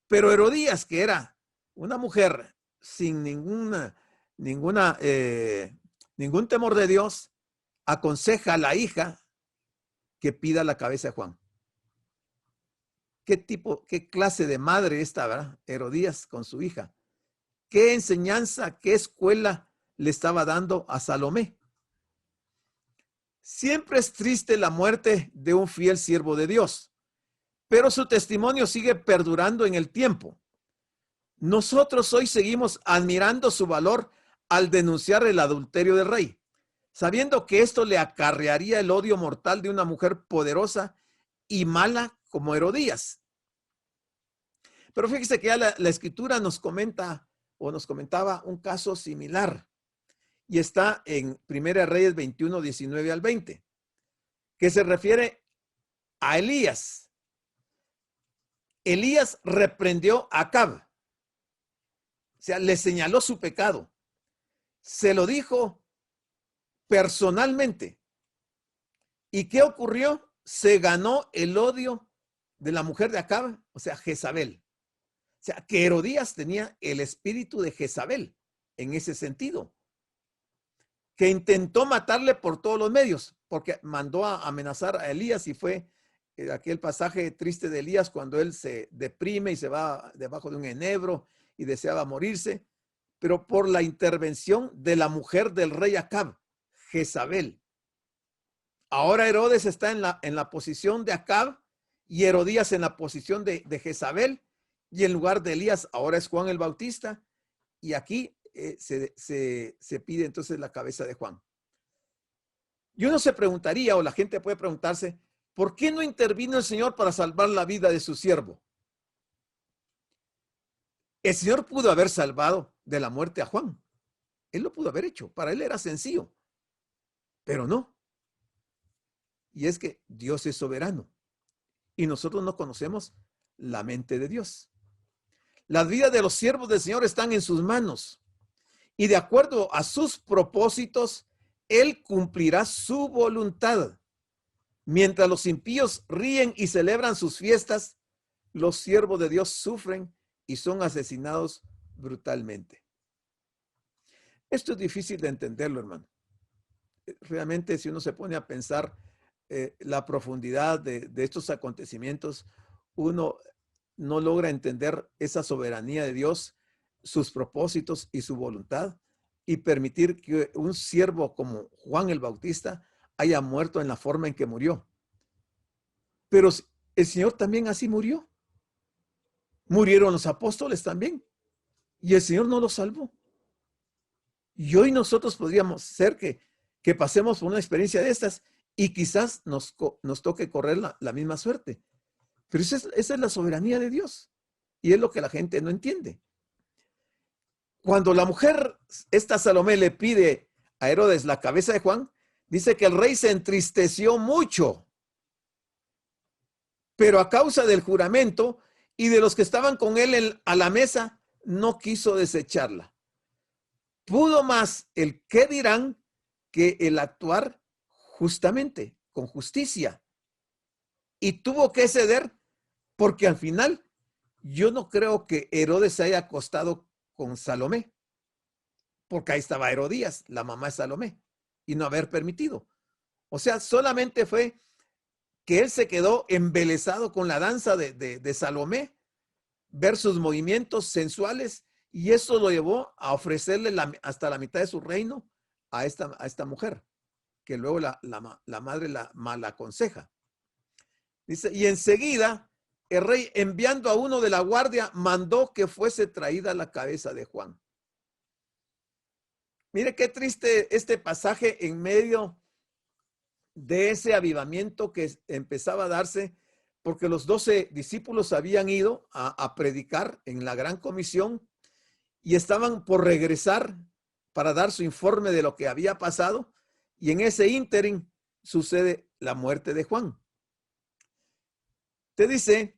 Pero Herodías, que era una mujer sin ningún temor de Dios, aconseja a la hija que pida la cabeza de Juan. ¿Qué clase de madre esta, verdad? Herodías con su hija? ¿Qué enseñanza, qué escuela le estaba dando a Salomé? Siempre es triste la muerte de un fiel siervo de Dios, pero su testimonio sigue perdurando en el tiempo. Nosotros hoy seguimos admirando su valor al denunciar el adulterio del rey, sabiendo que esto le acarrearía el odio mortal de una mujer poderosa y mala como Herodías. Pero fíjese que ya la escritura nos comenta o nos comentaba un caso similar y está en Primera Reyes 21, 19 al 20, que se refiere a Elías. Elías reprendió a Acab, o sea, le señaló su pecado, se lo dijo personalmente. ¿Y qué ocurrió? Se ganó el odio de la mujer de Acab, o sea, Jezabel. O sea, que Herodías tenía el espíritu de Jezabel en ese sentido, que intentó matarle por todos los medios, porque mandó a amenazar a Elías y fue aquel pasaje triste de Elías cuando él se deprime y se va debajo de un enebro y deseaba morirse, pero por la intervención de la mujer del rey Acab, Jezabel. Ahora Herodes está en la posición de Acab y Herodías en la posición de Jezabel, y en lugar de Elías ahora es Juan el Bautista, y aquí se pide entonces la cabeza de Juan. Y uno se preguntaría, o la gente puede preguntarse, ¿por qué no intervino el Señor para salvar la vida de su siervo? El Señor pudo haber salvado de la muerte a Juan. Él lo pudo haber hecho. Para él era sencillo. Pero no. Y es que Dios es soberano. Y nosotros no conocemos la mente de Dios. Las vidas de los siervos del Señor están en sus manos. Y de acuerdo a sus propósitos, Él cumplirá su voluntad. Mientras los impíos ríen y celebran sus fiestas, los siervos de Dios sufren y son asesinados brutalmente. Esto es difícil de entenderlo, hermano. Realmente, si uno se pone a pensar la profundidad de estos acontecimientos, uno no logra entender esa soberanía de Dios, sus propósitos y su voluntad, y permitir que un siervo como Juan el Bautista haya muerto en la forma en que murió. Pero el Señor también así murió. Murieron los apóstoles también, y el Señor no los salvó. Y hoy nosotros podríamos ser que pasemos por una experiencia de estas y quizás nos toque correr la misma suerte. Pero esa es la soberanía de Dios, y es lo que la gente no entiende. Cuando la mujer, esta Salomé, le pide a Herodes la cabeza de Juan, dice que el rey se entristeció mucho, pero a causa del juramento y de los que estaban con él a la mesa, no quiso desecharla. Pudo más el qué dirán que el actuar justamente, con justicia. Y tuvo que ceder, porque al final yo no creo que Herodes se haya acostado con Salomé, porque ahí estaba Herodías, la mamá de Salomé, y no haber permitido. O sea, solamente fue que él se quedó embelesado con la danza de Salomé, ver sus movimientos sensuales, y eso lo llevó a ofrecerle hasta la mitad de su reino a esta mujer, que luego la madre la mal aconseja. Dice, y enseguida el rey, enviando a uno de la guardia, mandó que fuese traída la cabeza de Juan. Mire qué triste este pasaje en medio de ese avivamiento que empezaba a darse, porque los 12 discípulos habían ido a predicar en la gran comisión y estaban por regresar para dar su informe de lo que había pasado, y en ese ínterin sucede la muerte de Juan. Te dice,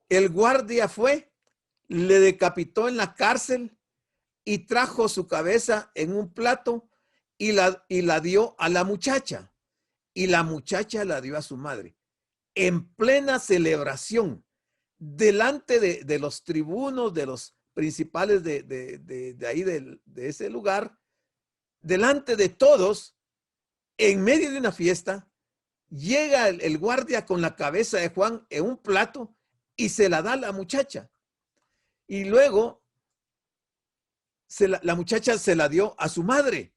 el guardia fue, le decapitó en la cárcel y trajo su cabeza en un plato y la dio a la muchacha, y la muchacha la dio a su madre en plena celebración delante de los tribunos, de los principales de ahí, de ese lugar, delante de todos, en medio de una fiesta. Llega el guardia con la cabeza de Juan en un plato y se la da a la muchacha. Y luego la muchacha se la dio a su madre.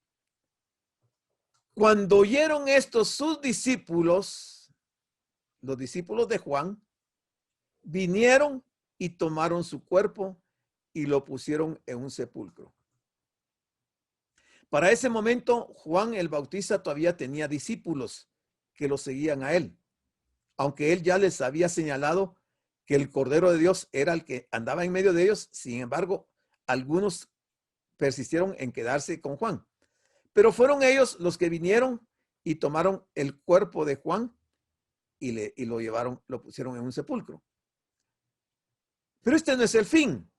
Cuando oyeron esto sus discípulos, los discípulos de Juan, vinieron y tomaron su cuerpo y lo pusieron en un sepulcro. Para ese momento, Juan el Bautista todavía tenía discípulos que lo seguían a él, aunque él ya les había señalado que el Cordero de Dios era el que andaba en medio de ellos. Sin embargo, algunos persistieron en quedarse con Juan, pero fueron ellos los que vinieron y tomaron el cuerpo de Juan y lo llevaron, lo pusieron en un sepulcro. Pero este no es el fin.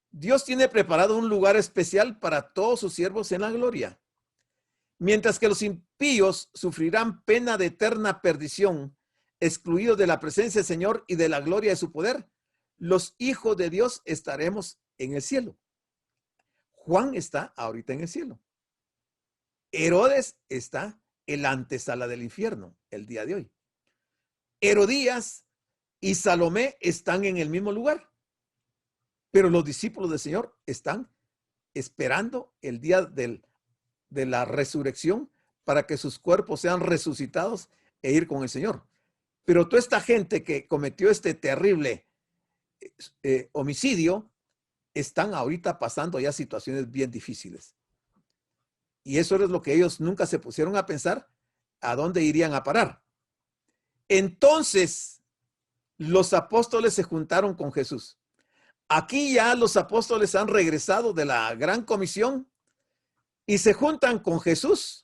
Dios tiene preparado un lugar especial para todos sus siervos en la gloria. Mientras que los impíos sufrirán pena de eterna perdición, excluidos de la presencia del Señor y de la gloria de su poder, los hijos de Dios estaremos en el cielo. Juan está ahorita en el cielo. Herodes está en la antesala del infierno el día de hoy. Herodías y Salomé están en el mismo lugar, pero los discípulos del Señor están esperando el día de la resurrección para que sus cuerpos sean resucitados e ir con el Señor. Pero toda esta gente que cometió este terrible homicidio, están ahorita pasando ya situaciones bien difíciles. Y eso es lo que ellos nunca se pusieron a pensar, a dónde irían a parar. Entonces, los apóstoles se juntaron con Jesús. Aquí ya los apóstoles han regresado de la gran comisión y se juntan con Jesús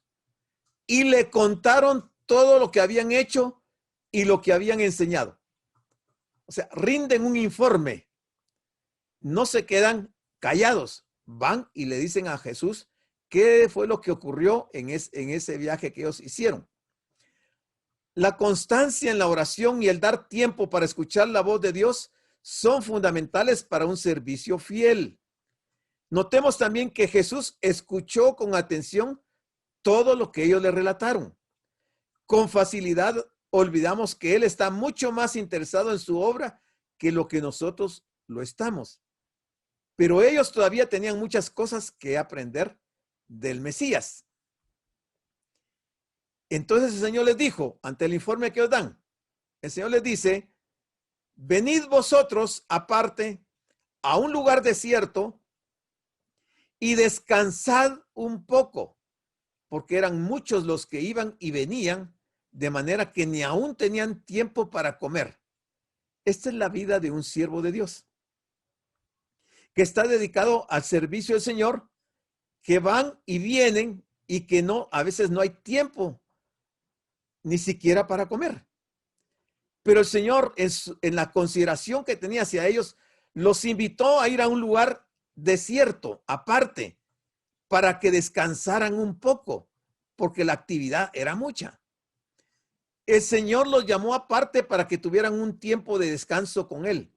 y le contaron todo lo que habían hecho y lo que habían enseñado. O sea, rinden un informe. No se quedan callados. Van y le dicen a Jesús qué fue lo que ocurrió en ese viaje que ellos hicieron. La constancia en la oración y el dar tiempo para escuchar la voz de Dios son fundamentales para un servicio fiel. Notemos también que Jesús escuchó con atención todo lo que ellos le relataron. Con facilidad olvidamos que Él está mucho más interesado en su obra que lo que nosotros lo estamos. Pero ellos todavía tenían muchas cosas que aprender del Mesías. Entonces el Señor les dijo, ante el informe que ellos dan, el Señor les dice, venid vosotros aparte a un lugar desierto y descansad un poco, porque eran muchos los que iban y venían, de manera que ni aún tenían tiempo para comer. Esta es la vida de un siervo de Dios, que está dedicado al servicio del Señor, que van y vienen y que no, a veces no hay tiempo ni siquiera para comer. Pero el Señor, en la consideración que tenía hacia ellos, los invitó a ir a un lugar desierto, aparte, para que descansaran un poco, porque la actividad era mucha. El Señor los llamó aparte para que tuvieran un tiempo de descanso con Él.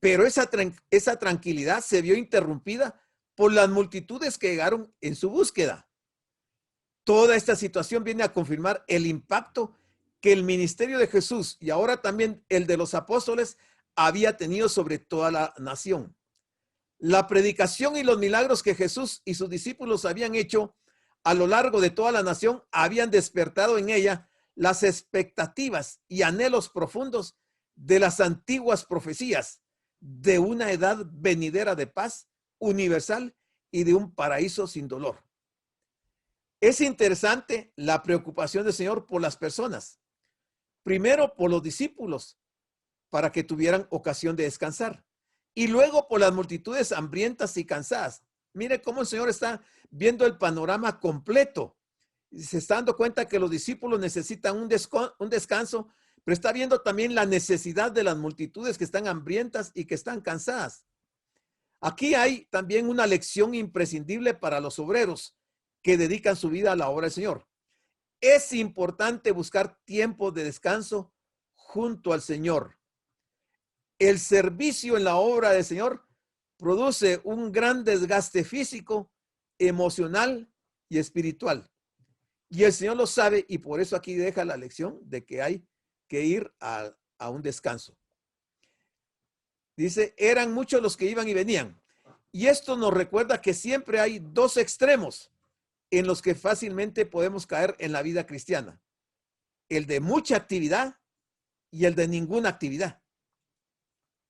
Pero esa tranquilidad se vio interrumpida por las multitudes que llegaron en su búsqueda. Toda esta situación viene a confirmar el impacto que el ministerio de Jesús y ahora también el de los apóstoles había tenido sobre toda la nación. La predicación y los milagros que Jesús y sus discípulos habían hecho a lo largo de toda la nación habían despertado en ella las expectativas y anhelos profundos de las antiguas profecías de una edad venidera de paz universal y de un paraíso sin dolor. Es interesante la preocupación del Señor por las personas. Primero por los discípulos, para que tuvieran ocasión de descansar. Y luego por las multitudes hambrientas y cansadas. Mire cómo el Señor está viendo el panorama completo. Se está dando cuenta que los discípulos necesitan un descanso, pero está viendo también la necesidad de las multitudes que están hambrientas y que están cansadas. Aquí hay también una lección imprescindible para los obreros que dedican su vida a la obra del Señor. Es importante buscar tiempo de descanso junto al Señor. El servicio en la obra del Señor produce un gran desgaste físico, emocional y espiritual. Y el Señor lo sabe y por eso aquí deja la lección de que hay que ir a un descanso. Dice, eran muchos los que iban y venían. Y esto nos recuerda que siempre hay dos extremos en los que fácilmente podemos caer en la vida cristiana. El de mucha actividad y el de ninguna actividad.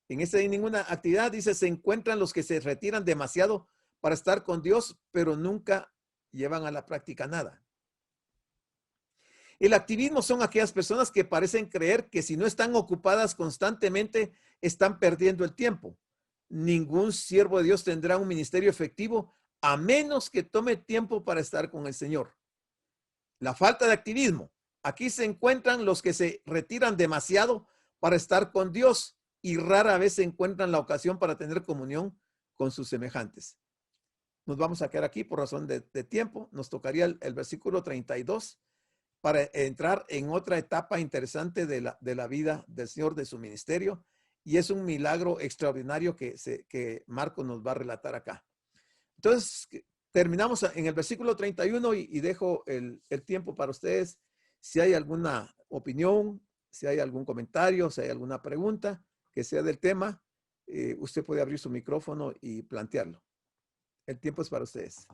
En ese de ninguna actividad, dice, se encuentran los que se retiran demasiado para estar con Dios, pero nunca llevan a la práctica nada. El activismo son aquellas personas que parecen creer que si no están ocupadas constantemente, están perdiendo el tiempo. Ningún siervo de Dios tendrá un ministerio efectivo a menos que tome tiempo para estar con el Señor. La falta de activismo. Aquí se encuentran los que se retiran demasiado para estar con Dios y rara vez se encuentran la ocasión para tener comunión con sus semejantes. Nos vamos a quedar aquí por razón de tiempo. Nos tocaría el versículo 32 para entrar en otra etapa interesante de la vida del Señor, de su ministerio. Y es un milagro extraordinario que Marcos nos va a relatar acá. Entonces, terminamos en el versículo 31 y dejo el tiempo para ustedes. Si hay alguna opinión, si hay algún comentario, si hay alguna pregunta que sea del tema, usted puede abrir su micrófono y plantearlo. El tiempo es para ustedes.